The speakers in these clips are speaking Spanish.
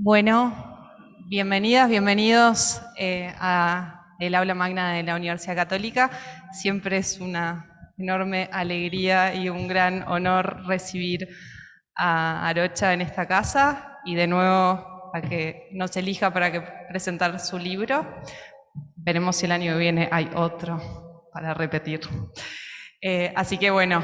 Bueno, bienvenidas, bienvenidos a el aula magna de la Universidad Católica. Siempre es una enorme alegría y un gran honor recibir a Arocha en esta casa y de nuevo a que nos elija para presentar su libro. Veremos si el año que viene hay otro para repetir. Así que bueno,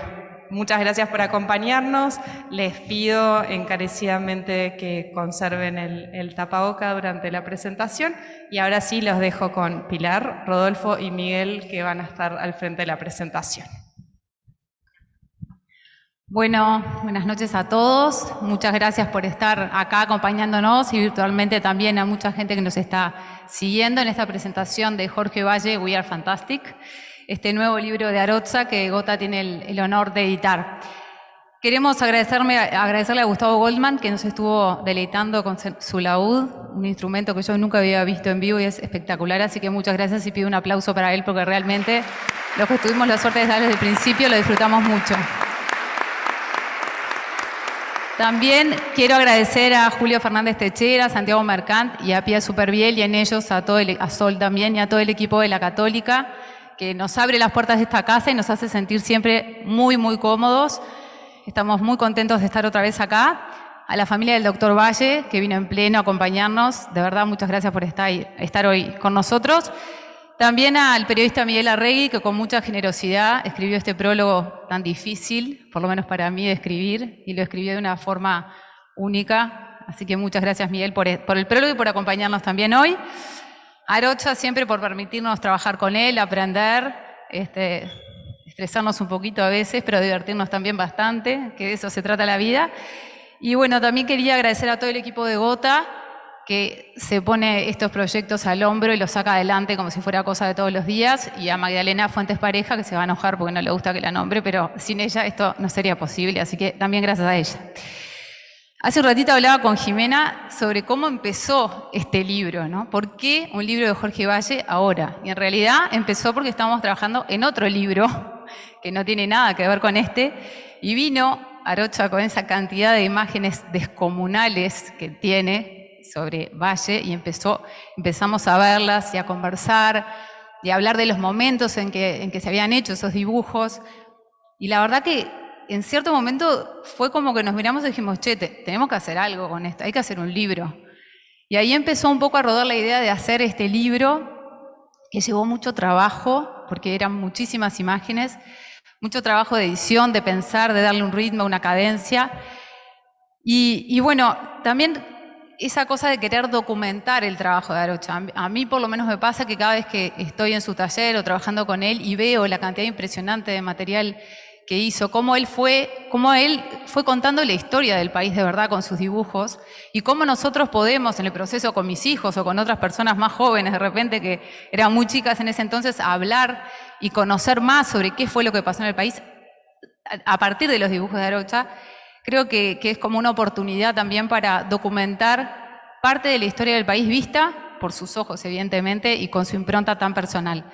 muchas gracias por acompañarnos. Les pido encarecidamente que conserven el tapaboca durante la presentación. Y ahora sí los dejo con Pilar, Rodolfo y Miguel, que van a estar al frente de la presentación. Bueno, buenas noches a todos. Muchas gracias por estar acá acompañándonos y virtualmente también a mucha gente que nos está siguiendo en esta presentación de Jorge Valle, We Are Fantastic, este nuevo libro de Arocha que Gotha tiene el honor de editar. Queremos agradecerle a Gustavo Goldman, que nos estuvo deleitando con su laúd, un instrumento que yo nunca había visto en vivo y es espectacular, así que muchas gracias y pido un aplauso para él porque realmente los que tuvimos la suerte de estar desde el principio lo disfrutamos mucho. También quiero agradecer a Julio Fernández Techera, a Santiago Mercant y a Pia Superbiel y en ellos a Sol también y a todo el equipo de la Católica que nos abre las puertas de esta casa y nos hace sentir siempre muy, muy cómodos. Estamos muy contentos de estar otra vez acá. A la familia del doctor Valle, que vino en pleno a acompañarnos. De verdad, muchas gracias por estar hoy con nosotros. También al periodista Miguel Arregui, que con mucha generosidad escribió este prólogo tan difícil, por lo menos para mí, de escribir, y lo escribió de una forma única. Así que muchas gracias, Miguel, por el prólogo y por acompañarnos también hoy. Arocha siempre por permitirnos trabajar con él, aprender, estresarnos un poquito a veces, pero divertirnos también bastante, que de eso se trata la vida. Y bueno, también quería agradecer a todo el equipo de Gotha, que se pone estos proyectos al hombro y los saca adelante como si fuera cosa de todos los días, y a Magdalena Fuentes Pareja, que se va a enojar porque no le gusta que la nombre, pero sin ella esto no sería posible, así que también gracias a ella. Hace un ratito hablaba con Jimena sobre cómo empezó este libro, ¿no? ¿Por qué un libro de Jorge Valle ahora? Y en realidad empezó porque estábamos trabajando en otro libro que no tiene nada que ver con este, y vino Arocha con esa cantidad de imágenes descomunales que tiene sobre Valle y empezamos a verlas y a conversar y a hablar de los momentos en que se habían hecho esos dibujos. Y la verdad que en cierto momento fue como que nos miramos y dijimos, che, tenemos que hacer algo con esto, hay que hacer un libro. Y ahí empezó un poco a rodar la idea de hacer este libro, que llevó mucho trabajo, porque eran muchísimas imágenes, mucho trabajo de edición, de pensar, de darle un ritmo, una cadencia. Y bueno, también esa cosa de querer documentar el trabajo de Arocha. A mí por lo menos me pasa que cada vez que estoy en su taller o trabajando con él y veo la cantidad impresionante de material que hizo, cómo él fue contando la historia del país de verdad con sus dibujos y cómo nosotros podemos en el proceso con mis hijos o con otras personas más jóvenes de repente que eran muy chicas en ese entonces hablar y conocer más sobre qué fue lo que pasó en el país a partir de los dibujos de Arocha. Creo que es como una oportunidad también para documentar parte de la historia del país vista por sus ojos, evidentemente, y con su impronta tan personal.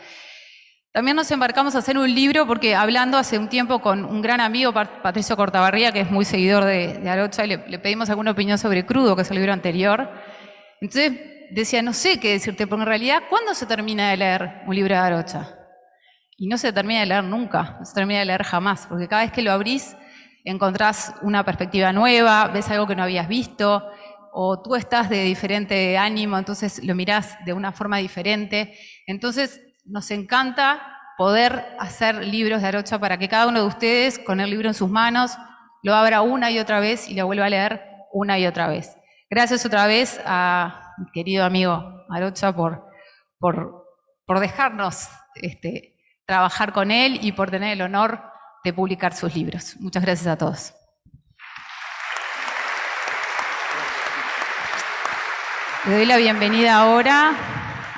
También nos embarcamos a hacer un libro porque hablando hace un tiempo con un gran amigo, Patricio Cortabarría, que es muy seguidor de Arocha, y le pedimos alguna opinión sobre Crudo, que es el libro anterior. Entonces decía, no sé qué decirte, porque en realidad, ¿cuándo se termina de leer un libro de Arocha? Y no se termina de leer nunca, no se termina de leer jamás, porque cada vez que lo abrís encontrás una perspectiva nueva, ves algo que no habías visto, o tú estás de diferente ánimo, entonces lo mirás de una forma diferente. Entonces nos encanta poder hacer libros de Arocha para que cada uno de ustedes, con el libro en sus manos, lo abra una y otra vez y lo vuelva a leer una y otra vez. Gracias otra vez a mi querido amigo Arocha por dejarnos trabajar con él y por tener el honor de publicar sus libros. Muchas gracias a todos. Le doy la bienvenida ahora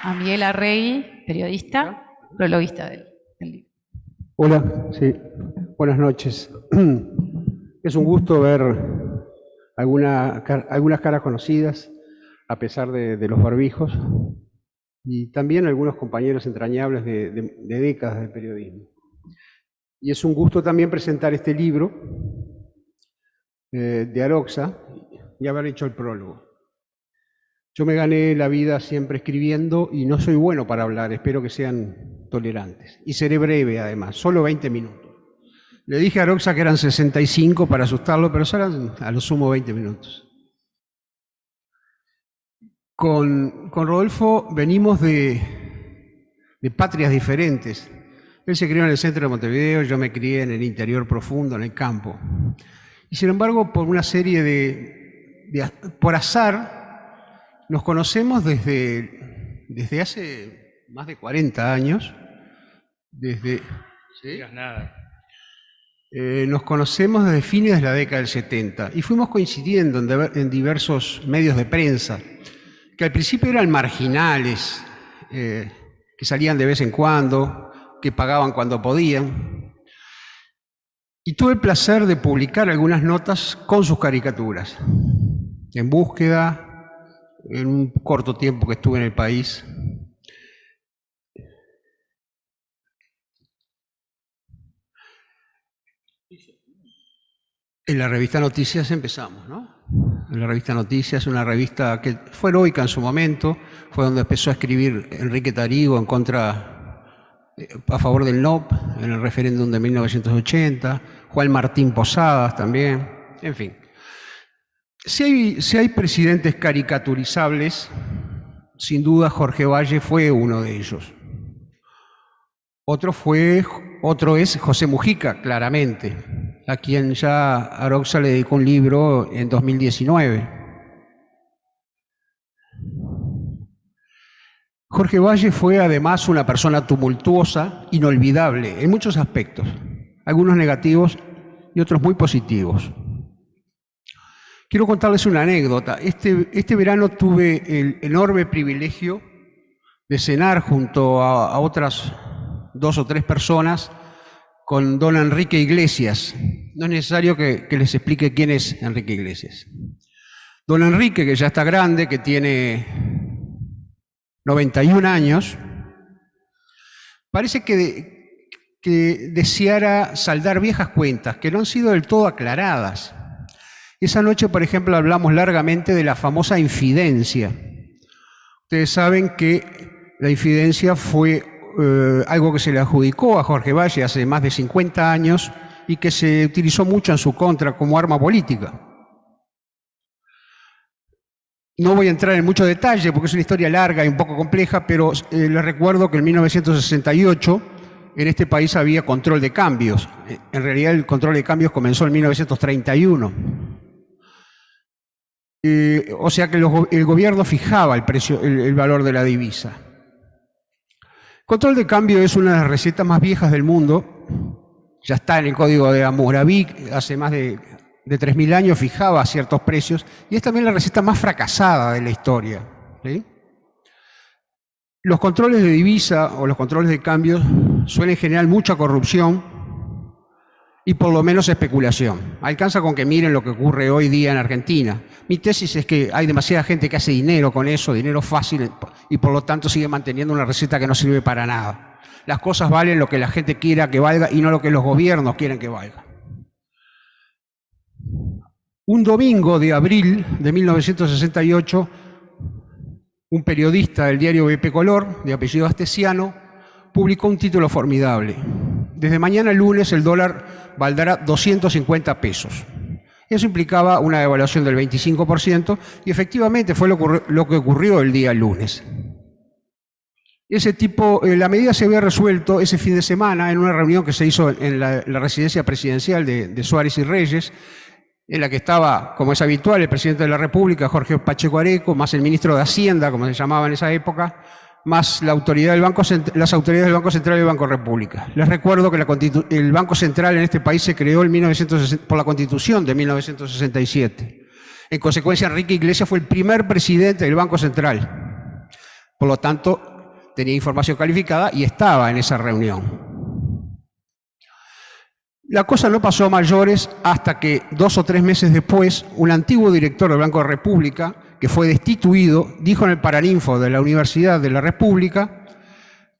a Miguel Arregui, periodista, prologuista del libro. Hola, sí, buenas noches. Es un gusto ver algunas caras conocidas, a pesar de los barbijos, y también algunos compañeros entrañables de décadas de periodismo. Y es un gusto también presentar este libro de Arocha y haber hecho el prólogo. Yo me gané la vida siempre escribiendo y no soy bueno para hablar, espero que sean tolerantes. Y seré breve además, solo 20 minutos. Le dije a Aroxa que eran 65 para asustarlo, pero serán a lo sumo 20 minutos. Con Rodolfo venimos de patrias diferentes. Él se crió en el centro de Montevideo, yo me crié en el interior profundo, en el campo. Y sin embargo, por una serie por azar, nos conocemos desde hace más de 40 años. ¿Sí? Nos conocemos desde fines de la década del 70 y fuimos coincidiendo en diversos medios de prensa, que al principio eran marginales, que salían de vez en cuando, que pagaban cuando podían. Y tuve el placer de publicar algunas notas con sus caricaturas, en Búsqueda, en un corto tiempo que estuve en el país. En la revista Noticias empezamos, ¿no? En la revista Noticias, una revista que fue heroica en su momento, fue donde empezó a escribir Enrique Tarigo a favor del NOP, en el referéndum de 1980, Juan Martín Posadas también, en fin. Si hay presidentes caricaturizables, sin duda Jorge Valle fue uno de ellos. Otro es José Mujica, claramente, a quien ya Aroxa le dedicó un libro en 2019. Jorge Valle fue además una persona tumultuosa, inolvidable en muchos aspectos, algunos negativos y otros muy positivos. Quiero contarles una anécdota. Este verano tuve el enorme privilegio de cenar junto a otras 2 o 3 personas con don Enrique Iglesias. No es necesario que les explique quién es Enrique Iglesias. Don Enrique, que ya está grande, que tiene 91 años, parece que deseara saldar viejas cuentas que no han sido del todo aclaradas. Esa noche, por ejemplo, hablamos largamente de la famosa infidencia. Ustedes saben que la infidencia fue algo que se le adjudicó a Jorge Valle hace más de 50 años y que se utilizó mucho en su contra como arma política. No voy a entrar en mucho detalle porque es una historia larga y un poco compleja, pero les recuerdo que en 1968 en este país había control de cambios. En realidad el control de cambios comenzó en 1931. O sea que el gobierno fijaba el valor de la divisa. Control de cambio es una de las recetas más viejas del mundo. Ya está en el Código de Hammurabi, hace más de 3.000 años fijaba ciertos precios, y es también la receta más fracasada de la historia, ¿sí? Los controles de divisa o los controles de cambio suelen generar mucha corrupción y por lo menos especulación. Alcanza con que miren lo que ocurre hoy día en Argentina. Mi tesis es que hay demasiada gente que hace dinero con eso, dinero fácil, y por lo tanto sigue manteniendo una receta que no sirve para nada. Las cosas valen lo que la gente quiera que valga y no lo que los gobiernos quieren que valga. Un domingo de abril de 1968, un periodista del diario BP Color, de apellido Astesiano, publicó un título formidable. Desde mañana lunes el dólar valdrá 250 pesos. Eso implicaba una devaluación del 25% y efectivamente fue lo que ocurrió el día lunes. La medida se había resuelto ese fin de semana en una reunión que se hizo en la residencia presidencial de Suárez y Reyes, en la que estaba, como es habitual, el presidente de la República, Jorge Pacheco Areco, más el ministro de Hacienda, como se llamaba en esa época, más las autoridades del Banco Central y del Banco República. Les recuerdo que el Banco Central en este país se creó por la Constitución de 1967. En consecuencia, Enrique Iglesias fue el primer presidente del Banco Central. Por lo tanto, tenía información calificada y estaba en esa reunión. La cosa no pasó a mayores hasta que 2 o 3 meses después, un antiguo director del Banco de República, que fue destituido, dijo en el Paraninfo de la Universidad de la República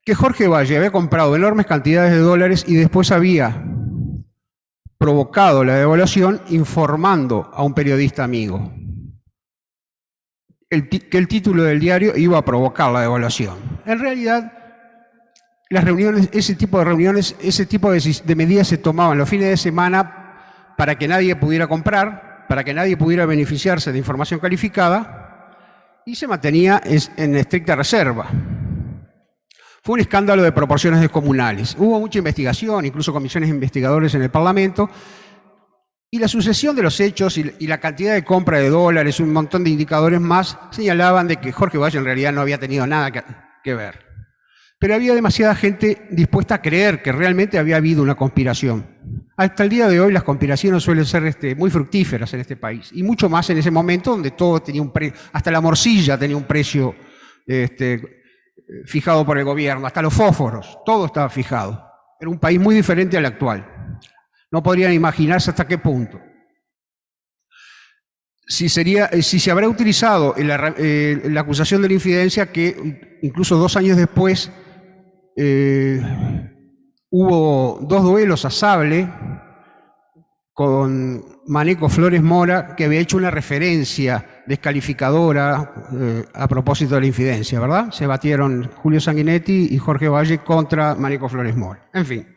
que Jorge Valle había comprado enormes cantidades de dólares y después había provocado la devaluación informando a un periodista amigo. que el título del diario iba a provocar la devaluación. En realidad, las reuniones, ese tipo de medidas se tomaban los fines de semana para que nadie pudiera comprar, para que nadie pudiera beneficiarse de información calificada y se mantenía en estricta reserva. Fue un escándalo de proporciones descomunales. Hubo mucha investigación, incluso comisiones investigadores en el Parlamento, y la sucesión de los hechos y la cantidad de compra de dólares, un montón de indicadores más, señalaban de que Jorge Valle en realidad no había tenido nada que ver. Pero había demasiada gente dispuesta a creer que realmente había habido una conspiración. Hasta el día de hoy las conspiraciones suelen ser muy fructíferas en este país, y mucho más en ese momento donde todo tenía un precio, hasta la morcilla tenía un precio fijado por el gobierno, hasta los fósforos, todo estaba fijado. Era un país muy diferente al actual. No podrían imaginarse hasta qué punto. Si se habrá utilizado la acusación de la infidencia, que incluso 2 años después hubo 2 duelos a sable con Maneco Flores Mora, que había hecho una referencia descalificadora a propósito de la infidencia, ¿verdad? Se batieron Julio Sanguinetti y Jorge Valle contra Maneco Flores Mora. En fin.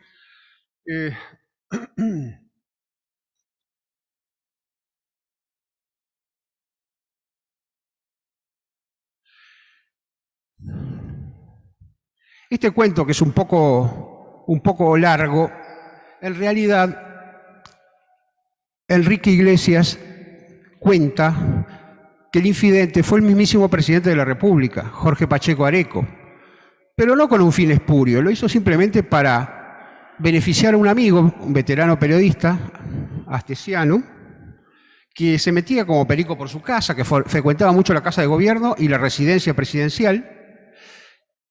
Este cuento, que es un poco largo, en realidad Enrique Iglesias cuenta que el infidente fue el mismísimo presidente de la República, Jorge Pacheco Areco, pero no con un fin espurio, lo hizo simplemente para beneficiar a un amigo, un veterano periodista, Astesiano, que se metía como perico por su casa, que frecuentaba mucho la casa de gobierno y la residencia presidencial,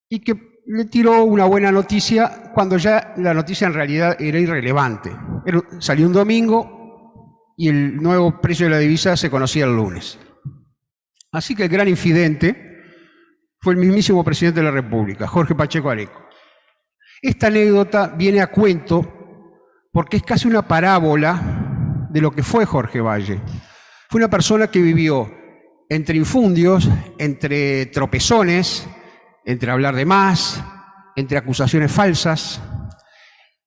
y que le tiró una buena noticia cuando ya la noticia en realidad era irrelevante. Salió un domingo y el nuevo precio de la divisa se conocía el lunes. Así que el gran infidente fue el mismísimo presidente de la República, Jorge Pacheco Areco. Esta anécdota viene a cuento porque es casi una parábola de lo que fue Jorge Valle. Fue una persona que vivió entre infundios, entre tropezones, entre hablar de más, entre acusaciones falsas,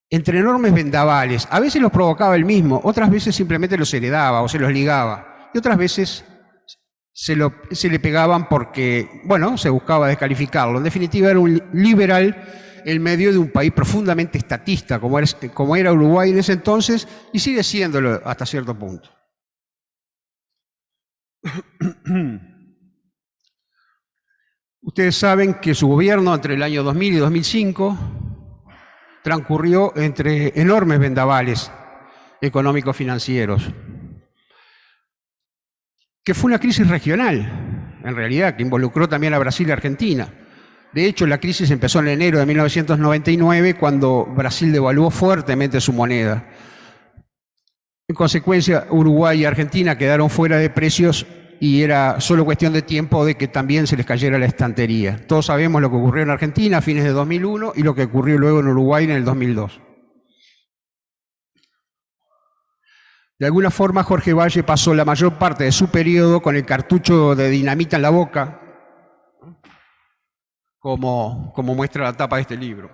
entre enormes vendavales. A veces los provocaba él mismo, otras veces simplemente los heredaba o se los ligaba, y otras veces se le pegaban porque, bueno, se buscaba descalificarlo. En definitiva, era un liberal en medio de un país profundamente estatista, como era Uruguay en ese entonces, y sigue siéndolo hasta cierto punto. Ustedes saben que su gobierno entre el año 2000 y 2005 transcurrió entre enormes vendavales económicos financieros, que fue una crisis regional, en realidad, que involucró también a Brasil y Argentina. De hecho, la crisis empezó en enero de 1999, cuando Brasil devaluó fuertemente su moneda. En consecuencia, Uruguay y Argentina quedaron fuera de precios y era solo cuestión de tiempo de que también se les cayera la estantería. Todos sabemos lo que ocurrió en Argentina a fines de 2001 y lo que ocurrió luego en Uruguay en el 2002. De alguna forma, Jorge Valle pasó la mayor parte de su periodo con el cartucho de dinamita en la boca, como muestra la tapa de este libro.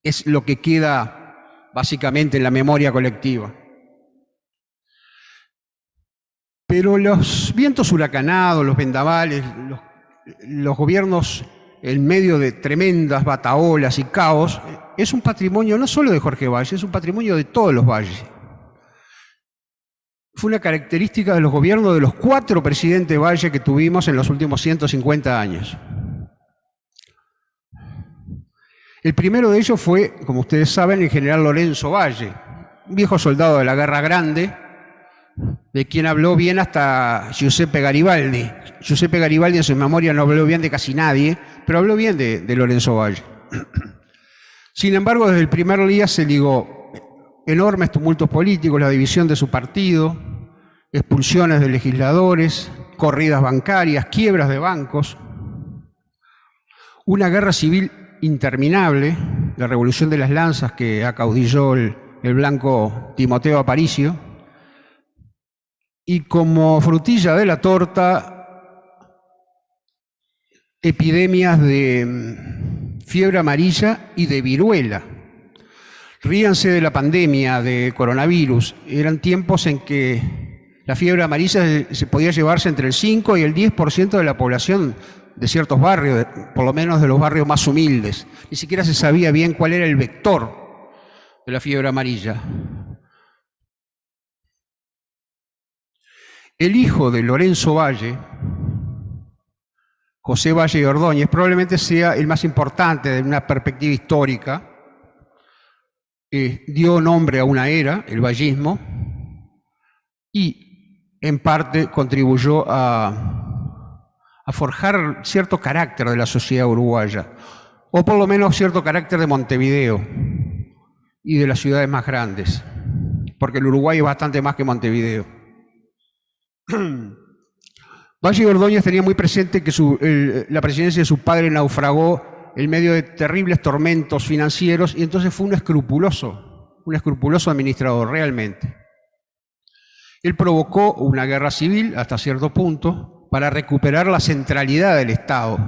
Es lo que queda básicamente en la memoria colectiva. Pero los vientos huracanados, los vendavales, los gobiernos en medio de tremendas bataholas y caos, es un patrimonio no solo de Jorge Valle, es un patrimonio de todos los valles. Fue una característica de los gobiernos de los 4 presidentes Valle que tuvimos en los últimos 150 años. El primero de ellos fue, como ustedes saben, el general Lorenzo Valle, un viejo soldado de la Guerra Grande, de quien habló bien hasta Giuseppe Garibaldi. Giuseppe Garibaldi en su memoria no habló bien de casi nadie, pero habló bien de Lorenzo Valle. Sin embargo, desde el primer día se ligó enormes tumultos políticos, la división de su partido, expulsiones de legisladores, corridas bancarias, quiebras de bancos, una guerra civil interminable, la Revolución de las Lanzas que acaudilló el blanco Timoteo Aparicio, y como frutilla de la torta, epidemias de fiebre amarilla y de viruela. Ríanse de la pandemia de coronavirus. Eran tiempos en que la fiebre amarilla se podía llevarse entre el 5 y el 10% de la población de ciertos barrios, por lo menos de los barrios más humildes. Ni siquiera se sabía bien cuál era el vector de la fiebre amarilla. El hijo de Lorenzo Valle, José Valle y Ordóñez, probablemente sea el más importante de una perspectiva histórica. Dio nombre a una era, el vallismo, y en parte contribuyó a forjar cierto carácter de la sociedad uruguaya, o por lo menos cierto carácter de Montevideo y de las ciudades más grandes, porque el Uruguay es bastante más que Montevideo. Valle y Ordóñez tenía muy presente que la presidencia de su padre naufragó en medio de terribles tormentos financieros, y entonces fue un escrupuloso administrador, realmente. Él provocó una guerra civil hasta cierto punto para recuperar la centralidad del Estado,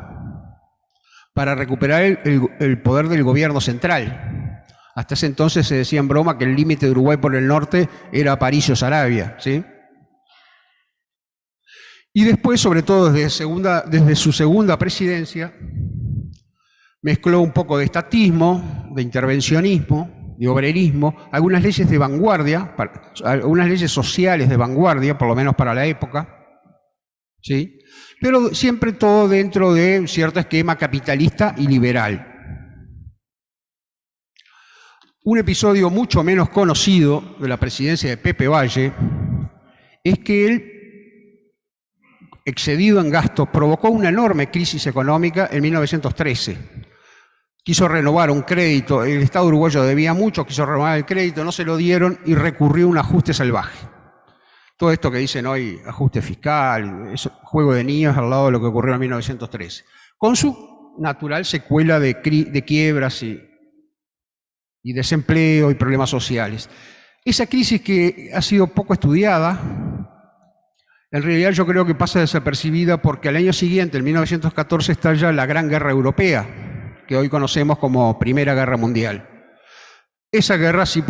para recuperar el poder del gobierno central. Hasta ese entonces se decía en broma que el límite de Uruguay por el norte era Aparicio Saravia, ¿sí? Y después, sobre todo desde su segunda presidencia, mezcló un poco de estatismo, de intervencionismo, de obrerismo, algunas leyes de vanguardia, algunas leyes sociales de vanguardia, por lo menos para la época, ¿sí? Pero siempre todo dentro de un cierto esquema capitalista y liberal. Un episodio mucho menos conocido de la presidencia de Pepe Valle es que él, excedido en gastos, provocó una enorme crisis económica en 1913. Quiso renovar un crédito, el Estado uruguayo debía mucho, quiso renovar el crédito, no se lo dieron y recurrió a un ajuste salvaje. Todo esto que dicen hoy, ajuste fiscal, es juego de niños al lado de lo que ocurrió en 1913, con su natural secuela de quiebras y desempleo y problemas sociales. Esa crisis que ha sido poco estudiada, en realidad yo creo que pasa desapercibida porque al año siguiente, en 1914, estalla la Gran Guerra Europea, que hoy conocemos como Primera Guerra Mundial. Esa guerra sí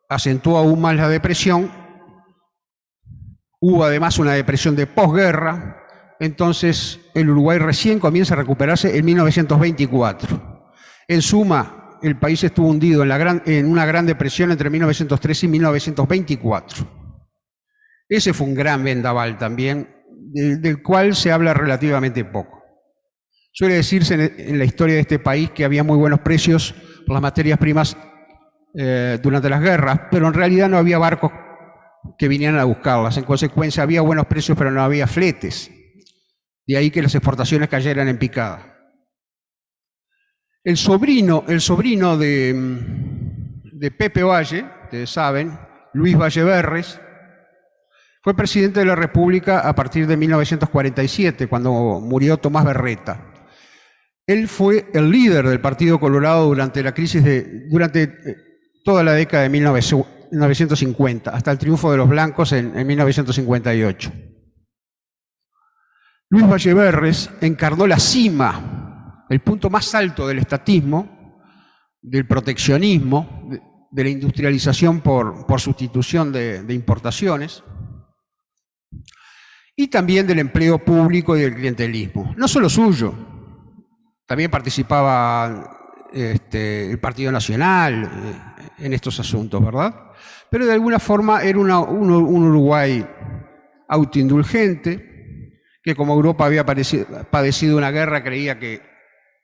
acentuó aún más la depresión. Hubo además una depresión de posguerra, entonces el Uruguay recién comienza a recuperarse en 1924. En suma, el país estuvo hundido en una gran depresión entre 1913 y 1924. Ese fue un gran vendaval también, del cual se habla relativamente poco. Suele decirse en la historia de este país que había muy buenos precios por las materias primas durante las guerras, pero en realidad no había barcos que vinieran a buscarlas. En consecuencia, había buenos precios, pero no había fletes. De ahí que las exportaciones cayeran en picada. El sobrino de Pepe Valle, ustedes saben, Luis Valle Berres, fue presidente de la República a partir de 1947, cuando murió Tomás Berreta. Él fue el líder del Partido Colorado durante toda la década de 1950, hasta el triunfo de los blancos en 1958. Luis Valle Berres encarnó la cima, el punto más alto del estatismo, del proteccionismo, de la industrialización por sustitución de importaciones, y también del empleo público y del clientelismo. No solo suyo, también participaba el Partido Nacional en estos asuntos, ¿verdad? Pero de alguna forma era un Uruguay autoindulgente, que como Europa había padecido una guerra, creía que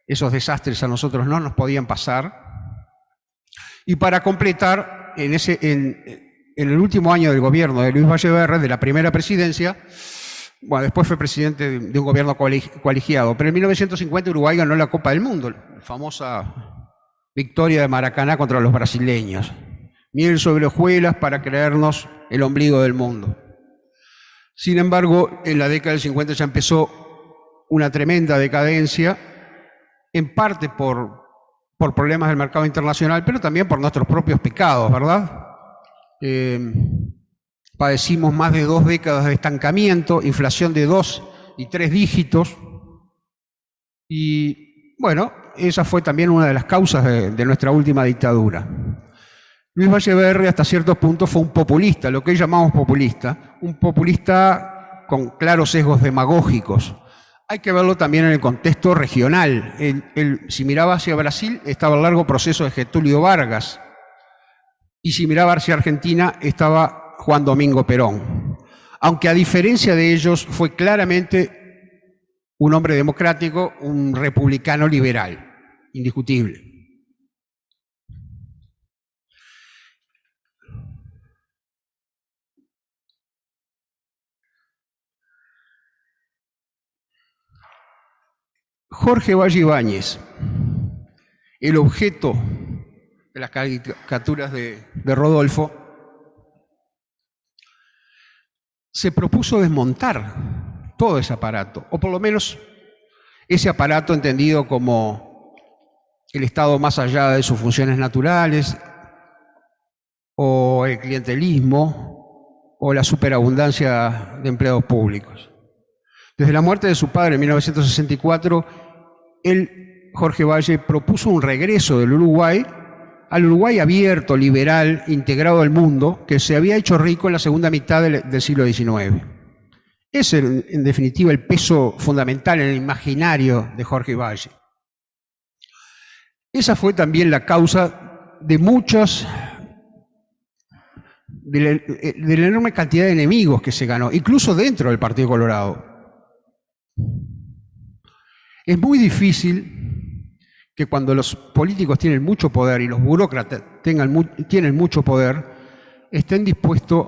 esos desastres a nosotros no nos podían pasar. Y para completar, en el último año del gobierno de Luis Valle Berres, de la primera presidencia, bueno, después fue presidente de un gobierno colegiado, pero en 1950 Uruguay ganó la Copa del Mundo, la famosa victoria de Maracaná contra los brasileños. Miel sobre hojuelas para creernos el ombligo del mundo. Sin embargo, en la década del 50 ya empezó una tremenda decadencia, en parte por problemas del mercado internacional, pero también por nuestros propios pecados, ¿verdad? Padecimos más de 2 décadas de estancamiento, inflación de 2 y 3 dígitos, Y bueno, esa fue también una de las causas de nuestra última dictadura. Luis Valle hasta cierto punto fue un populista, lo que hoy llamamos populista, un populista con claros sesgos demagógicos. Hay que verlo también en el contexto regional. Si miraba hacia Brasil, estaba el largo proceso de Getúlio Vargas, y si miraba hacia Argentina, estaba Juan Domingo Perón. Aunque a diferencia de ellos, fue claramente un hombre democrático, un republicano liberal, indiscutible. Jorge Valle Ibáñez, el objeto de las caricaturas de Rodolfo, se propuso desmontar todo ese aparato, o por lo menos ese aparato entendido como el Estado más allá de sus funciones naturales, o el clientelismo, o la superabundancia de empleados públicos. Desde la muerte de su padre en 1964, Jorge Valle, propuso un regreso del Uruguay al Uruguay abierto, liberal, integrado al mundo, que se había hecho rico en la segunda mitad del siglo XIX. Ese, en definitiva, el peso fundamental en el imaginario de Jorge Valle. Esa fue también la causa de de la enorme cantidad de enemigos que se ganó, incluso dentro del Partido Colorado. Es muy difícil que cuando los políticos tienen mucho poder y los burócratas tienen mucho poder, estén dispuestos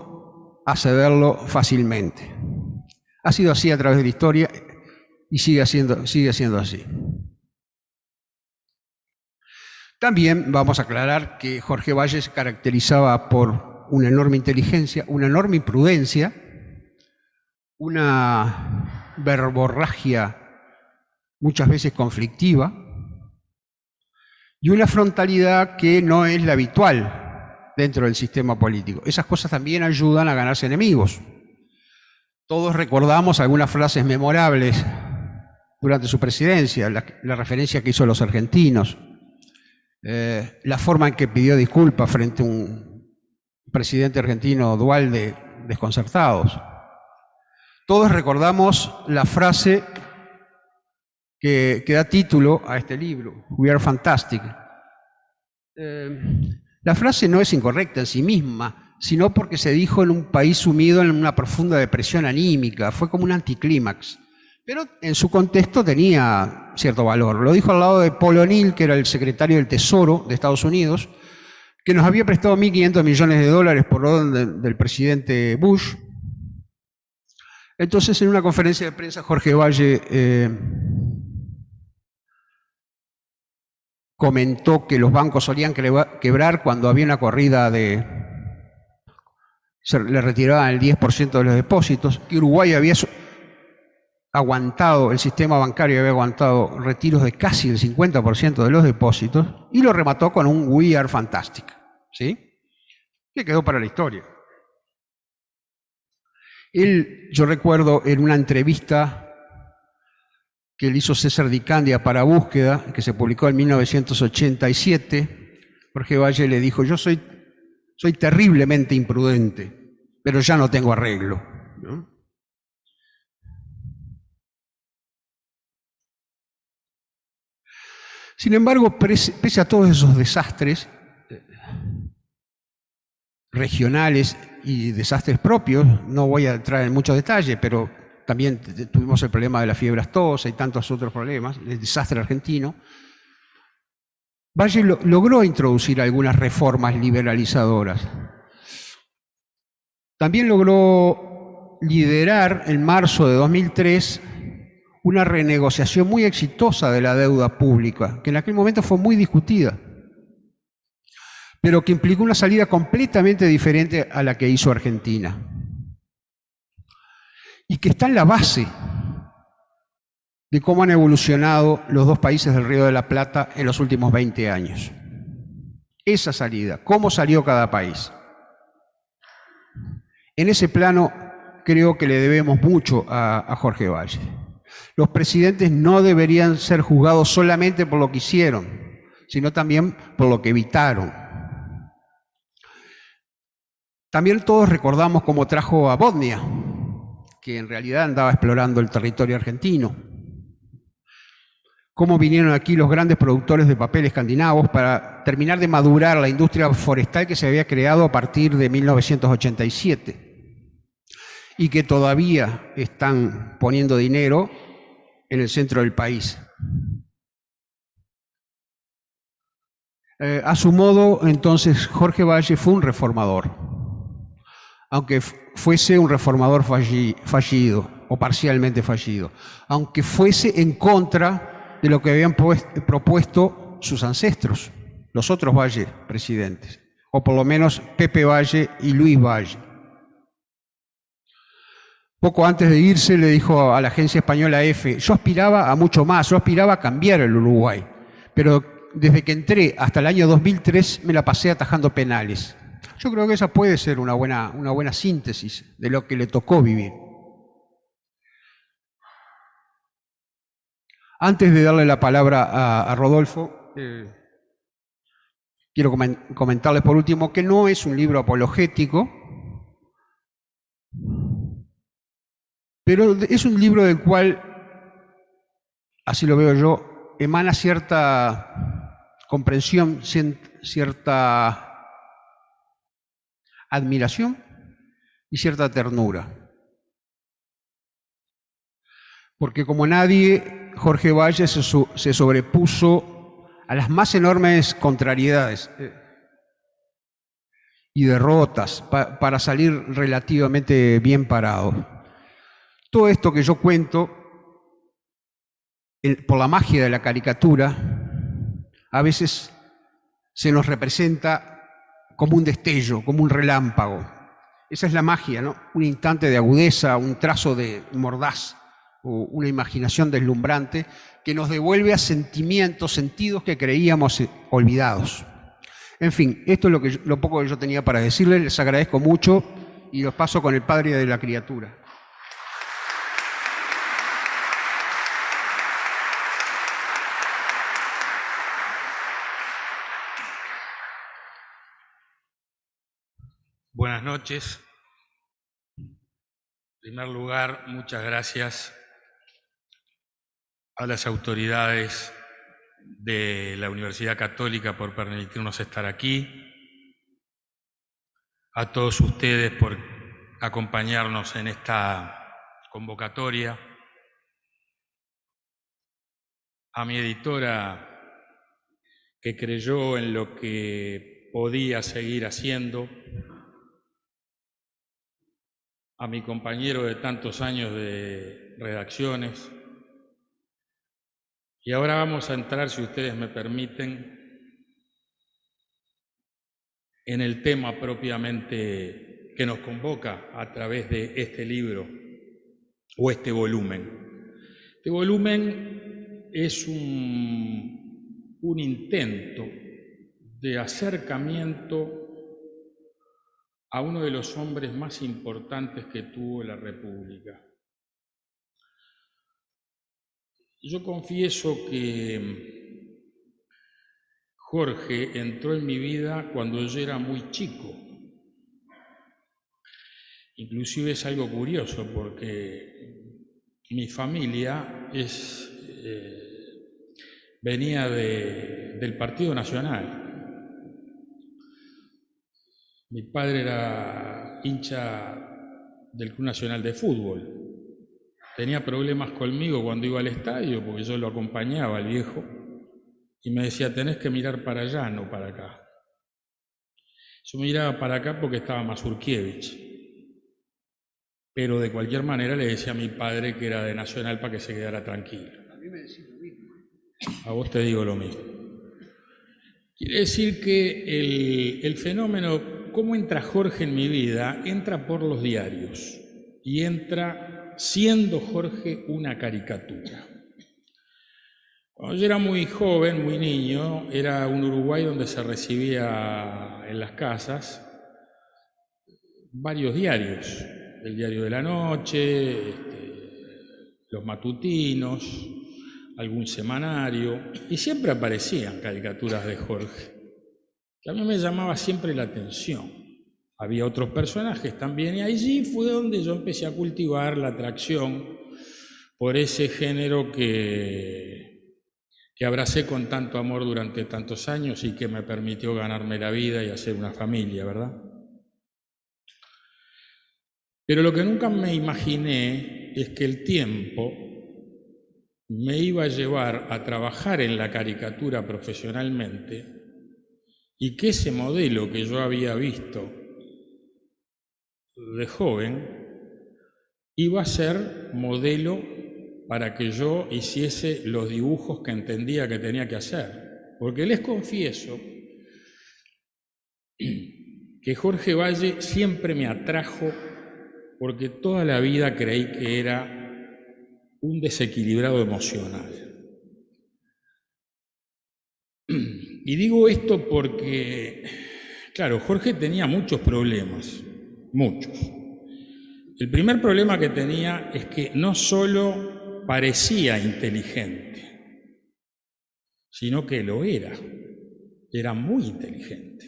a cederlo fácilmente. Ha sido así a través de la historia y sigue siendo así. También vamos a aclarar que Jorge Valle se caracterizaba por una enorme inteligencia, una enorme imprudencia, una verborragia muchas veces conflictiva y una frontalidad que no es la habitual dentro del sistema político. Esas cosas también ayudan a ganarse enemigos. Todos recordamos algunas frases memorables durante su presidencia, la referencia que hizo a los argentinos, la forma en que pidió disculpas frente a un presidente argentino Duhalde desconcertados. Todos recordamos la frase que da título a este libro, We Are Fantastic. La frase no es incorrecta en sí misma, sino porque se dijo en un país sumido en una profunda depresión anímica, fue como un anticlímax, pero en su contexto tenía cierto valor. Lo dijo al lado de Paul O'Neill, que era el secretario del Tesoro de Estados Unidos, que nos había prestado $1.500 millones por orden del presidente Bush. Entonces, en una conferencia de prensa, Jorge Valle comentó que los bancos solían quebrar cuando había una corrida le retiraban el 10% de los depósitos, que Uruguay había aguantado, el sistema bancario había aguantado retiros de casi el 50% de los depósitos, y lo remató con un We Are Fantastic, ¿sí? Que quedó para la historia. Yo recuerdo en una entrevista que le hizo César Di Candia para Búsqueda, que se publicó en 1987, Jorge Valle le dijo: yo soy terriblemente imprudente, pero ya no tengo arreglo, ¿no? Sin embargo, pese a todos esos desastres regionales y desastres propios, no voy a entrar en muchos detalles, pero también tuvimos el problema de la fiebre aftosa y tantos otros problemas, el desastre argentino. Valle logró introducir algunas reformas liberalizadoras. También logró liderar en marzo de 2003 una renegociación muy exitosa de la deuda pública, que en aquel momento fue muy discutida, pero que implicó una salida completamente diferente a la que hizo Argentina, y que está en la base de cómo han evolucionado los dos países del Río de la Plata en los últimos 20 años. Esa salida, cómo salió cada país. En ese plano creo que le debemos mucho a Jorge Valle. Los presidentes no deberían ser juzgados solamente por lo que hicieron, sino también por lo que evitaron. También todos recordamos cómo trajo a Bodnia, que en realidad andaba explorando el territorio argentino. Cómo vinieron aquí los grandes productores de papel escandinavos para terminar de madurar la industria forestal que se había creado a partir de 1987 y que todavía están poniendo dinero en el centro del país. A su modo, entonces, Jorge Valle fue un reformador, aunque fuese un reformador fallido o parcialmente fallido, aunque fuese en contra de lo que habían propuesto sus ancestros, los otros Valle presidentes, o por lo menos Pepe Valle y Luis Valle. Poco antes de irse le dijo a la agencia española EFE: yo aspiraba a mucho más, yo aspiraba a cambiar el Uruguay, pero desde que entré hasta el año 2003 me la pasé atajando penales. Yo creo que esa puede ser una buena síntesis de lo que le tocó vivir. Antes de darle la palabra a Rodolfo, quiero comentarles por último que no es un libro apologético, pero es un libro del cual, así lo veo yo, emana cierta comprensión, cierta admiración y cierta ternura. Porque como nadie, Jorge Valle se sobrepuso a las más enormes contrariedades y derrotas para salir relativamente bien parado. Todo esto que yo cuento, por la magia de la caricatura, a veces se nos representa como un destello, como un relámpago. Esa es la magia, ¿no? Un instante de agudeza, un trazo de mordaz, o una imaginación deslumbrante que nos devuelve a sentimientos, sentidos que creíamos olvidados. En fin, esto es lo poco que yo tenía para decirles. Les agradezco mucho y los paso con el padre de la criatura. Buenas noches. En primer lugar, muchas gracias a las autoridades de la Universidad Católica por permitirnos estar aquí, a todos ustedes por acompañarnos en esta convocatoria, a mi editora que creyó en lo que podía seguir haciendo, a mi compañero de tantos años de redacciones. Y ahora vamos a entrar, si ustedes me permiten, en el tema propiamente que nos convoca a través de este libro o este volumen. Este volumen es un intento de acercamiento a uno de los hombres más importantes que tuvo la República. Yo confieso que Jorge entró en mi vida cuando yo era muy chico. Inclusive es algo curioso porque mi familia venía del Partido Nacional. Mi padre era hincha del Club Nacional de Fútbol. Tenía problemas conmigo cuando iba al estadio, porque yo lo acompañaba al viejo, y me decía: tenés que mirar para allá, no para acá. Yo miraba para acá porque estaba Mazurkiewicz, pero de cualquier manera le decía a mi padre que era de Nacional para que se quedara tranquilo. A mí me decís lo mismo. A vos te digo lo mismo. Quiere decir que el fenómeno, cómo entra Jorge en mi vida, entra por los diarios y entra siendo Jorge una caricatura. Cuando yo era muy joven, muy niño, era un Uruguay donde se recibía en las casas varios diarios, el Diario de la Noche, los matutinos, algún semanario, y siempre aparecían caricaturas de Jorge, que a mí me llamaba siempre la atención. Había otros personajes también, y allí fue donde yo empecé a cultivar la atracción por ese género que abracé con tanto amor durante tantos años y que me permitió ganarme la vida y hacer una familia, ¿verdad? Pero lo que nunca me imaginé es que el tiempo me iba a llevar a trabajar en la caricatura profesionalmente y que ese modelo que yo había visto de joven iba a ser modelo para que yo hiciese los dibujos que entendía que tenía que hacer. Porque les confieso que Jorge Valle siempre me atrajo porque toda la vida creí que era un desequilibrado emocional. Y digo esto porque, claro, Jorge tenía muchos problemas, muchos. El primer problema que tenía es que no solo parecía inteligente, sino que lo era muy inteligente.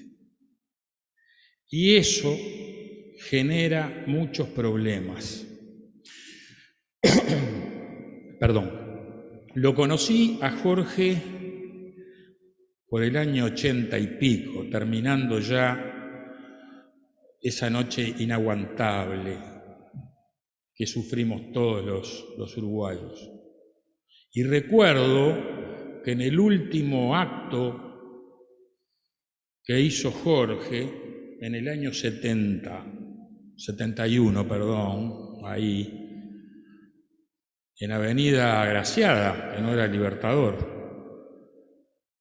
Y eso genera muchos problemas. Perdón. Lo conocí a Jorge por el año 80 y pico, terminando ya esa noche inaguantable que sufrimos todos los uruguayos. Y recuerdo que en el último acto que hizo Jorge, en el año 71, ahí, en Avenida Graciada, que no era Libertador,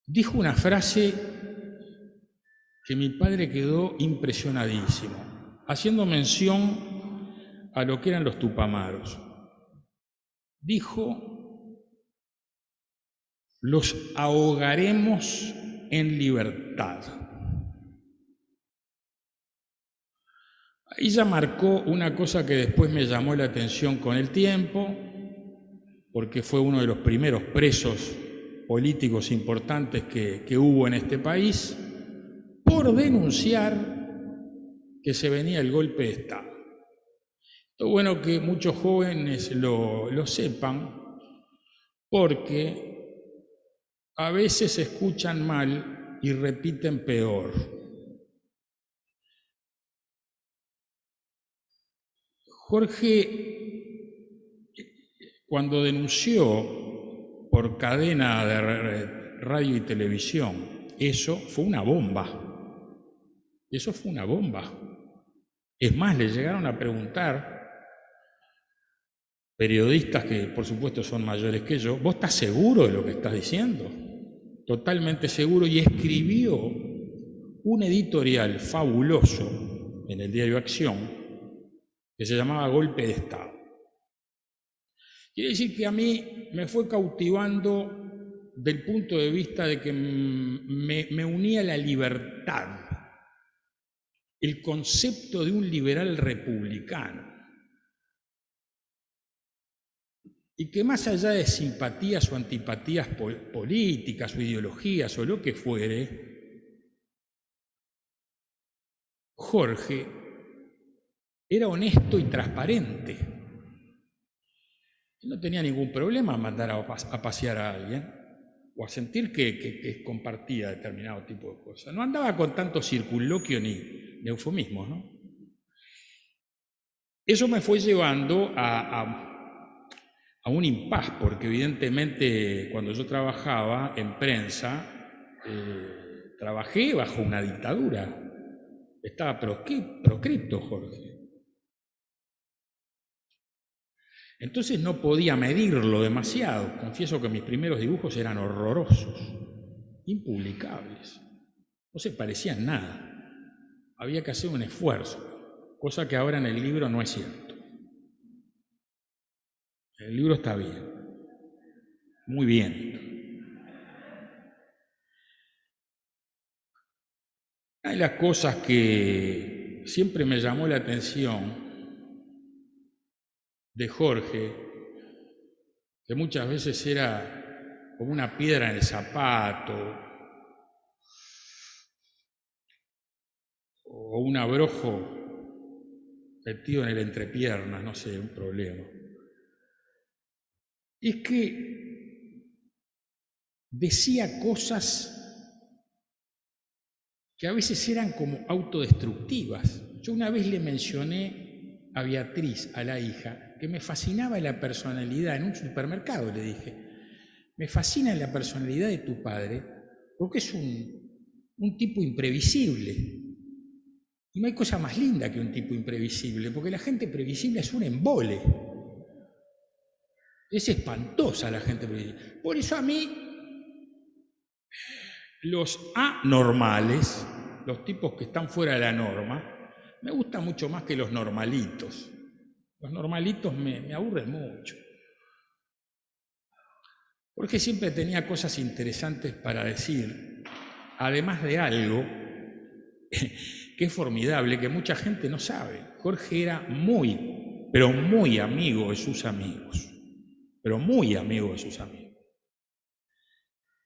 dijo una frase que mi padre quedó impresionadísimo, haciendo mención a lo que eran los tupamaros. Dijo: los ahogaremos en libertad. Ahí ya marcó una cosa que después me llamó la atención con el tiempo, porque fue uno de los primeros presos políticos importantes que hubo en este país, por denunciar que se venía el golpe de Estado. Es bueno que muchos jóvenes lo sepan, porque a veces escuchan mal y repiten peor. Jorge, cuando denunció por cadena de radio y televisión, eso fue una bomba. Eso fue una bomba. Es más, le llegaron a preguntar periodistas que, por supuesto, son mayores que yo: ¿vos estás seguro de lo que estás diciendo? Totalmente seguro. Y escribió un editorial fabuloso en el diario Acción que se llamaba Golpe de Estado. Quiere decir que a mí me fue cautivando del punto de vista de que me unía la libertad, el concepto de un liberal republicano, y que más allá de simpatías o antipatías políticas o ideologías o lo que fuere, Jorge era honesto y transparente. No tenía ningún problema en mandar a pasear a alguien o a sentir que compartía determinado tipo de cosas. No andaba con tanto circunloquio ni eufemismos, ¿no? Eso me fue llevando a un impas, porque evidentemente cuando yo trabajaba en prensa, trabajé bajo una dictadura. Estaba proscripto Jorge. Entonces no podía medirlo demasiado. Confieso que mis primeros dibujos eran horrorosos, impublicables. No se parecían nada. Había que hacer un esfuerzo, cosa que ahora en el libro no es cierto. El libro está bien, muy bien. Hay las cosas que siempre me llamó la atención de Jorge que muchas veces era como una piedra en el zapato o un abrojo metido en el entrepiernas, no sé, un problema. Es que decía cosas que a veces eran como autodestructivas. Yo una vez le mencioné a Beatriz, a la hija, que me fascinaba la personalidad, en un supermercado le dije, me fascina la personalidad de tu padre porque es un tipo imprevisible. Y no hay cosa más linda que un tipo imprevisible, porque la gente previsible es un embole. Es espantosa la gente previsible. Por eso a mí los anormales, los tipos que están fuera de la norma, me gustan mucho más que los normalitos. Los normalitos me aburren mucho. Porque siempre tenía cosas interesantes para decir, además de algo que es formidable, que mucha gente no sabe. Jorge era muy, pero muy amigo de sus amigos. Pero muy amigo de sus amigos.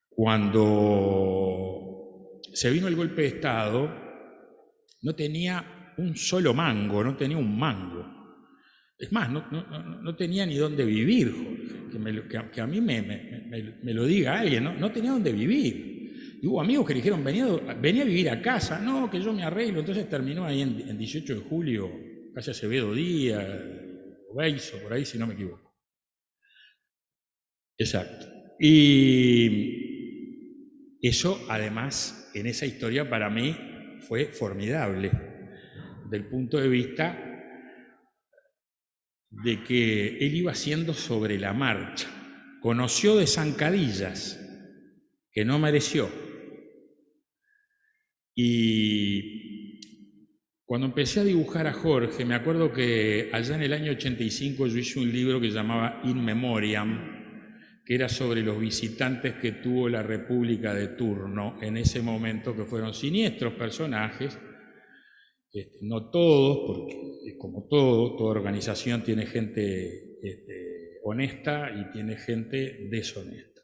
Cuando se vino el golpe de Estado, no tenía un solo mango, no tenía un mango. Es más, no tenía ni dónde vivir, Jorge, que a mí me lo diga alguien, no tenía dónde vivir. Y hubo amigos que le dijeron, venía a vivir a casa, no, que yo me arreglo. Entonces terminó ahí en 18 de julio, calle Acevedo Díaz, o Beizo, por ahí, si no me equivoco. Exacto. Y eso, además, en esa historia para mí fue formidable, del punto de vista de que él iba haciendo sobre la marcha. Conoció de zancadillas, que no mereció. Y cuando empecé a dibujar a Jorge, me acuerdo que allá en el año 85 yo hice un libro que se llamaba In Memoriam, que era sobre los visitantes que tuvo la República de turno en ese momento, que fueron siniestros personajes, no todos, porque como toda organización tiene gente honesta y tiene gente deshonesta.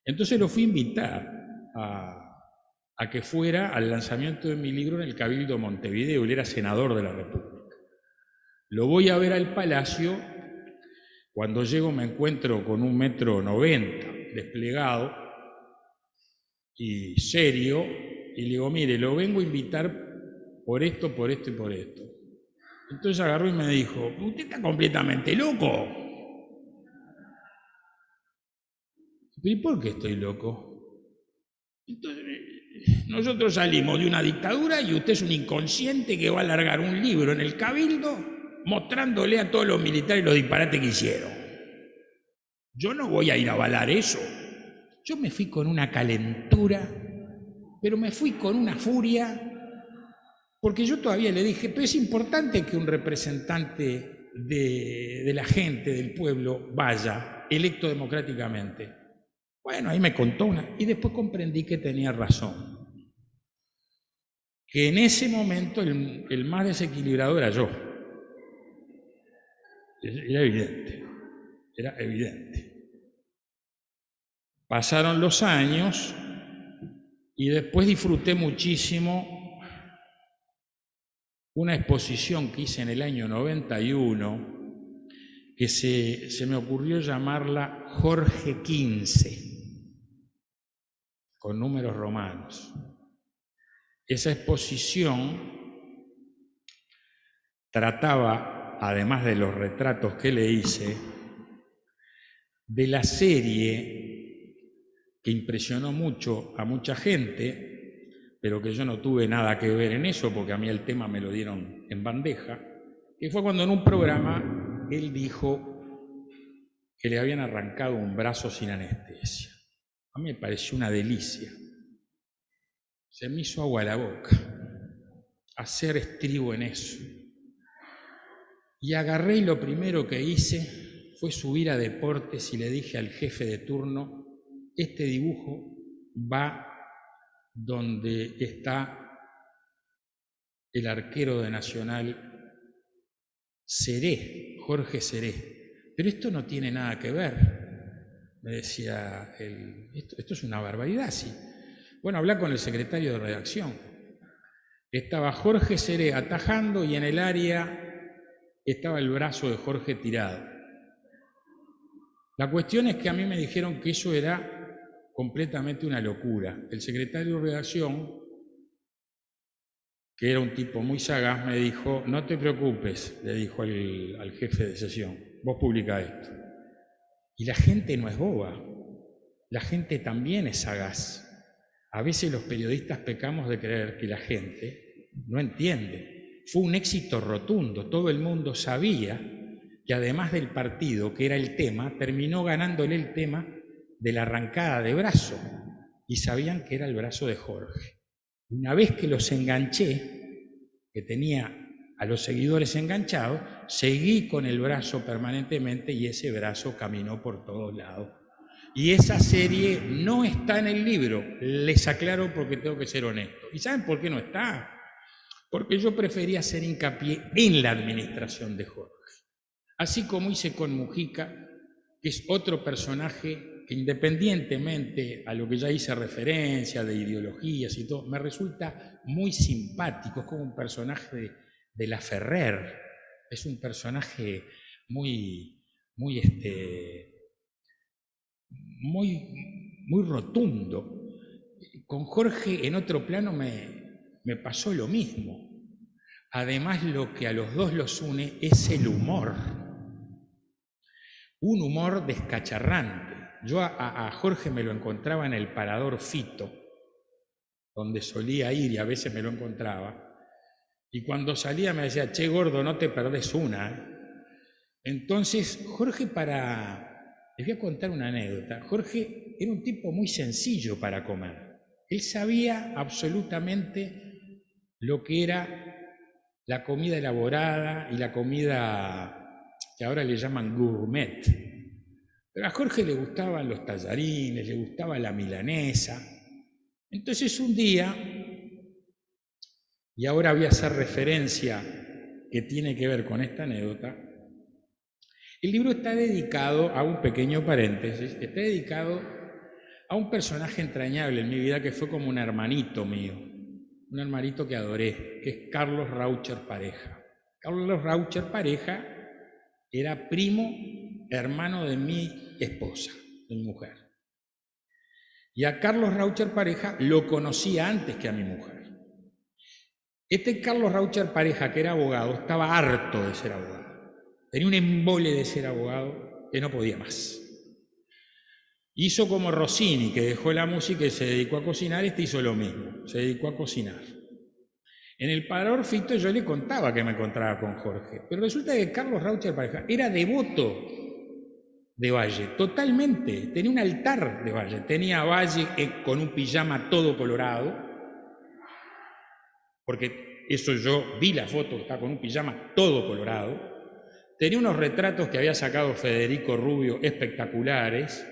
Entonces lo fui a invitar a que fuera al lanzamiento de mi libro en el Cabildo de Montevideo. Él era senador de la República. Lo voy a ver al Palacio. Cuando llego me encuentro con 1,90 m desplegado y serio, y le digo, mire, lo vengo a invitar por esto, por esto y por esto. Entonces agarró y me dijo, usted está completamente loco. ¿Y por qué estoy loco? Entonces, nosotros salimos de una dictadura y usted es un inconsciente que va a largar un libro en el Cabildo mostrándole a todos los militares los disparates que hicieron. Yo no voy a ir a avalar eso. Yo me fui con una calentura, pero me fui con una furia, porque yo todavía le dije, pero es importante que un representante de la gente, del pueblo, vaya, electo democráticamente. Bueno, ahí me contó una, y después comprendí que tenía razón. Que en ese momento el más desequilibrado era yo. Era evidente, era evidente. Pasaron los años y después disfruté muchísimo una exposición que hice en el año 91 que se me ocurrió llamarla Jorge XV, con números romanos. Esa exposición trataba, además de los retratos que le hice, de la serie que impresionó mucho a mucha gente, pero que yo no tuve nada que ver en eso, porque a mí el tema me lo dieron en bandeja, que fue cuando en un programa él dijo que le habían arrancado un brazo sin anestesia. A mí me pareció una delicia. Se me hizo agua a la boca hacer estribo en eso. Y agarré y lo primero que hice fue subir a Deportes y le dije al jefe de turno, este dibujo va donde está el arquero de Nacional, Seré, Jorge Seré. Pero esto no tiene nada que ver. Me decía, esto es una barbaridad, sí. Bueno, habla con el secretario de redacción. Estaba Jorge Seré atajando y en el área estaba el brazo de Jorge tirado. La cuestión es que a mí me dijeron que eso era completamente una locura. El secretario de redacción, que era un tipo muy sagaz, me dijo, no te preocupes, le dijo al jefe de sesión, vos publicá esto. Y la gente no es boba, la gente también es sagaz. A veces los periodistas pecamos de creer que la gente no entiende. Fue un éxito rotundo, todo el mundo sabía que además del partido, que era el tema, terminó ganándole el tema de la arrancada de brazo, y sabían que era el brazo de Jorge. Una vez que los enganché, que tenía a los seguidores enganchados, seguí con el brazo permanentemente y ese brazo caminó por todos lados. Y esa serie no está en el libro, les aclaro porque tengo que ser honesto. ¿Y saben por qué no está? Porque yo prefería hacer hincapié en la administración de Jorge. Así como hice con Mujica, que es otro personaje que independientemente a lo que ya hice referencia de ideologías y todo, me resulta muy simpático, es como un personaje de la Ferrer, es un personaje muy rotundo. Con Jorge en otro plano me pasó lo mismo. Además, lo que a los dos los une es el humor. Un humor descacharrante. Yo a Jorge me lo encontraba en el Parador Fito, donde solía ir y a veces me lo encontraba. Y cuando salía me decía, che gordo, no te perdés una. Entonces, Jorge les voy a contar una anécdota. Jorge era un tipo muy sencillo para comer. Él sabía absolutamente lo que era la comida elaborada y la comida que ahora le llaman gourmet. Pero a Jorge le gustaban los tallarines, le gustaba la milanesa. Entonces un día, y ahora voy a hacer referencia que tiene que ver con esta anécdota, el libro está dedicado, a un pequeño paréntesis, está dedicado a un personaje entrañable en mi vida que fue como un hermanito mío, un hermanito que adoré, que es Carlos Raucher Pareja. Carlos Raucher Pareja era primo hermano de mi esposa, de mi mujer. Y a Carlos Raucher Pareja lo conocía antes que a mi mujer. Este Carlos Raucher Pareja, que era abogado, estaba harto de ser abogado. Tenía un embole de ser abogado que no podía más. Hizo como Rossini, que dejó la música y se dedicó a cocinar. Este hizo lo mismo, se dedicó a cocinar. En el Parador Fito yo le contaba que me encontraba con Jorge, pero resulta que Carlos Raucher Pareja era devoto de Valle, totalmente. Tenía un altar de Valle. Tenía a Valle con un pijama todo colorado, porque eso yo vi la foto, está con un pijama todo colorado. Tenía unos retratos que había sacado Federico Rubio espectaculares,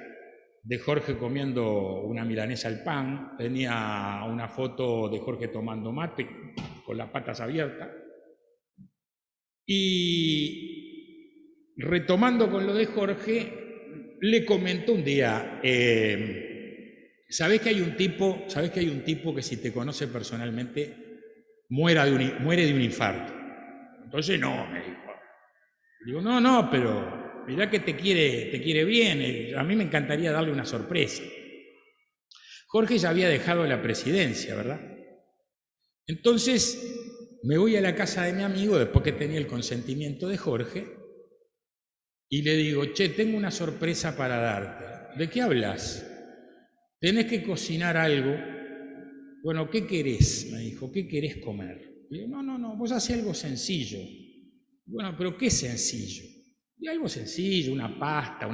de Jorge comiendo una milanesa al pan. Tenía una foto de Jorge tomando mate, con las patas abiertas. Y retomando con lo de Jorge, le comentó un día, ¿sabés que hay un tipo que si te conoce personalmente muere de un infarto? Entonces no, me dijo. Digo, no, pero mirá que te quiere bien, a mí me encantaría darle una sorpresa. Jorge ya había dejado la presidencia, ¿verdad? Entonces me voy a la casa de mi amigo, después que tenía el consentimiento de Jorge, y le digo, che, tengo una sorpresa para darte. ¿De qué hablas? Tenés que cocinar algo. Bueno, ¿qué querés? Me dijo, ¿qué querés comer? Le digo, no, vos hacés algo sencillo. Bueno, pero ¿qué sencillo? Y algo sencillo, una pasta,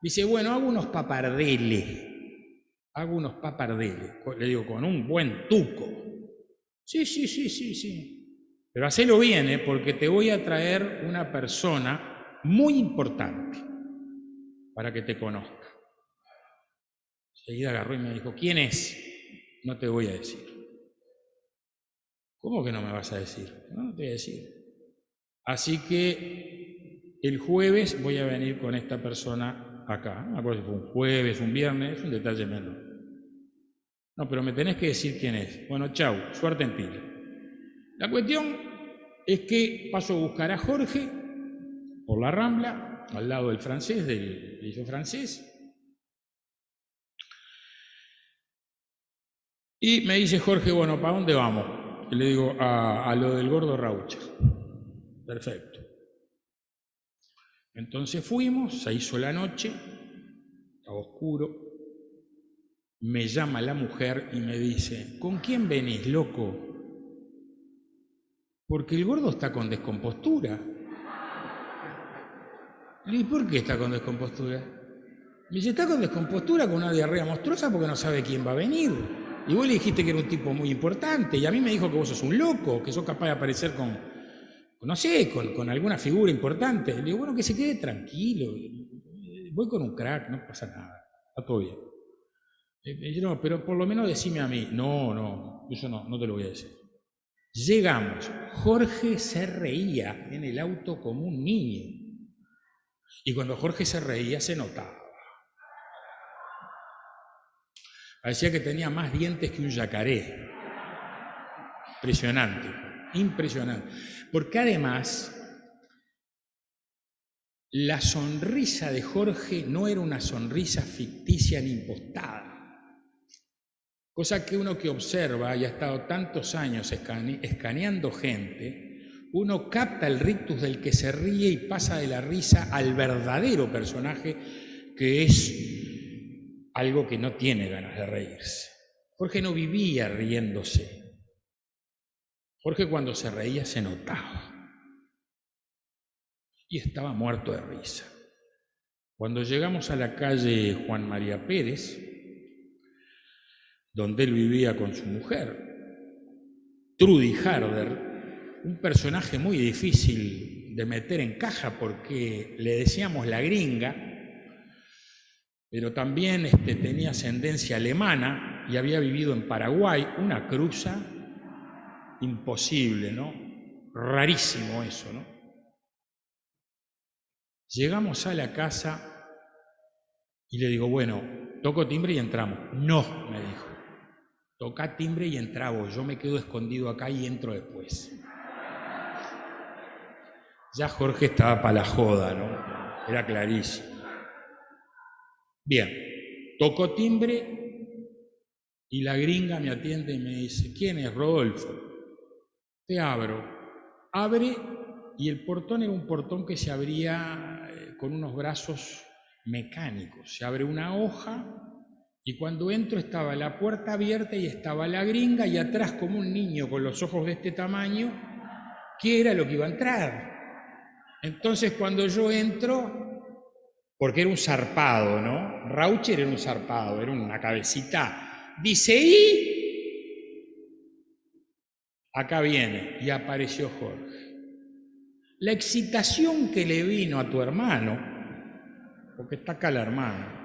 Dice, bueno, hago unos papardeles. Le digo, con un buen tuco. Sí. Pero hacelo bien, porque te voy a traer una persona muy importante para que te conozca. Enseguida agarró y me dijo, ¿quién es? No te voy a decir. ¿Cómo que no me vas a decir? No te voy a decir. Así que el jueves voy a venir con esta persona acá. No me acuerdo si fue un jueves, un viernes, es un detalle menor. No, pero me tenés que decir quién es. Bueno, chau, suerte en pila. La cuestión es que paso a buscar a Jorge por la Rambla, al lado del francés, del liceo francés. Y me dice Jorge, bueno, ¿para dónde vamos? Y le digo, a lo del Gordo Raucher. Perfecto. Entonces fuimos, se hizo la noche, estaba oscuro. Me llama la mujer y me dice, ¿con quién venís, loco? Porque el gordo está con descompostura. Le digo, ¿por qué está con descompostura? Me dice, está con descompostura, con una diarrea monstruosa porque no sabe quién va a venir. Y vos le dijiste que era un tipo muy importante, y a mí me dijo que vos sos un loco, que sos capaz de aparecer con no sé, con alguna figura importante. Le digo, bueno, que se quede tranquilo, voy con un crack, no pasa nada, está todo bien. No, pero por lo menos decime a mí. No, eso no te lo voy a decir. Llegamos, Jorge se reía en el auto como un niño. Y cuando Jorge se reía se notaba. Parecía que tenía más dientes que un yacaré. Impresionante, impresionante. Porque además, la sonrisa de Jorge no era una sonrisa ficticia ni impostada. Cosa que uno que observa y ha estado tantos años escaneando gente, uno capta el rictus del que se ríe y pasa de la risa al verdadero personaje, que es algo que no tiene ganas de reírse. Jorge no vivía riéndose. Jorge cuando se reía se notaba. Y estaba muerto de risa. Cuando llegamos a la calle Juan María Pérez, donde él vivía con su mujer, Trudy Harder, un personaje muy difícil de meter en caja porque le decíamos la gringa, pero también tenía ascendencia alemana y había vivido en Paraguay, una cruza imposible, ¿no? Rarísimo eso, ¿no? Llegamos a la casa y le digo, bueno, toco timbre y entramos. No, me dijo. Toca timbre y entra vos, yo me quedo escondido acá y entro después. Ya Jorge estaba para la joda, ¿no? Era clarísimo. Bien, toco timbre y la gringa me atiende y me dice, ¿quién es, Rodolfo? Te abro. Abre y el portón era un portón que se abría con unos brazos mecánicos. Se abre una hoja. Y cuando entro estaba la puerta abierta y estaba la gringa y atrás como un niño con los ojos de este tamaño, ¿qué era lo que iba a entrar? Entonces cuando yo entro, porque era un zarpado, ¿no? Raucher era un zarpado, era una cabecita. Dice, ¿y? Acá viene, y apareció Jorge. La excitación que le vino a tu hermano, porque está acá el hermano,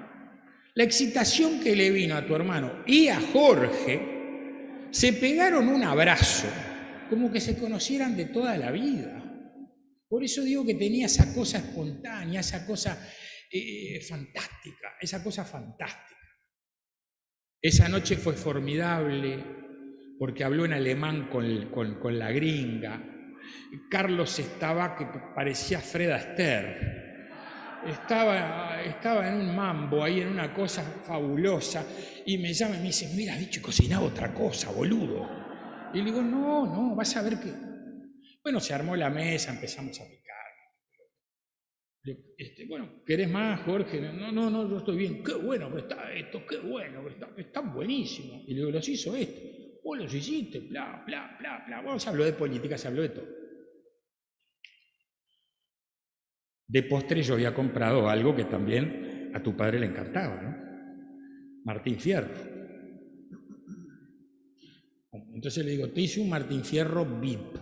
la excitación que le vino a tu hermano y a Jorge, se pegaron un abrazo, como que se conocieran de toda la vida. Por eso digo que tenía esa cosa espontánea, esa cosa fantástica, esa cosa fantástica. Esa noche fue formidable, porque habló en alemán con la gringa. Carlos estaba que parecía Fred Astaire. Estaba en un mambo, ahí en una cosa fabulosa, y me llama y me dice, me hubieras dicho que cocinaba otra cosa, boludo. Y le digo, no, vas a ver que... Bueno, se armó la mesa, empezamos a picar. Bueno, ¿querés más, Jorge? No, yo estoy bien. Qué bueno que está esto, qué bueno que está buenísimo. Y le digo, los hizo esto. Vos los hiciste, bla. Bueno, se habló de política, se habló de todo. De postre yo había comprado algo que también a tu padre le encantaba, ¿no? Martín Fierro. Entonces le digo, te hice un Martín Fierro VIP.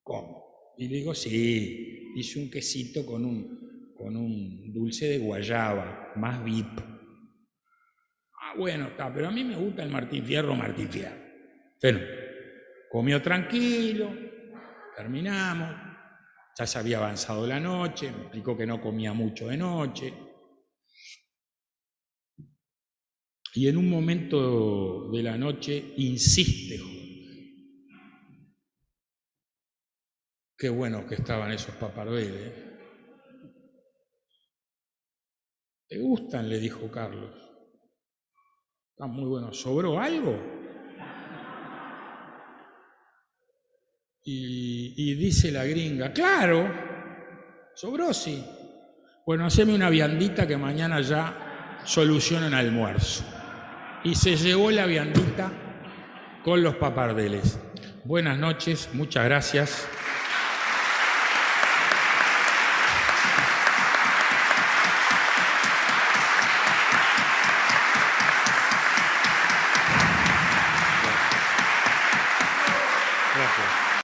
¿Cómo? Y le digo, sí, hice un quesito con un dulce de guayaba, más VIP. Bueno, está, pero a mí me gusta el Martín Fierro. Bueno, comió tranquilo, terminamos. Ya se había avanzado la noche, me explicó que no comía mucho de noche. Y en un momento de la noche insiste: qué bueno que estaban esos papardeles. ¿Te gustan?, le dijo Carlos. Están muy buenos. ¿Sobró algo? Y dice la gringa: claro, sobró, sí. Bueno, haceme una viandita que mañana ya soluciono en almuerzo. Y se llevó la viandita con los papardeles. Buenas noches, muchas gracias.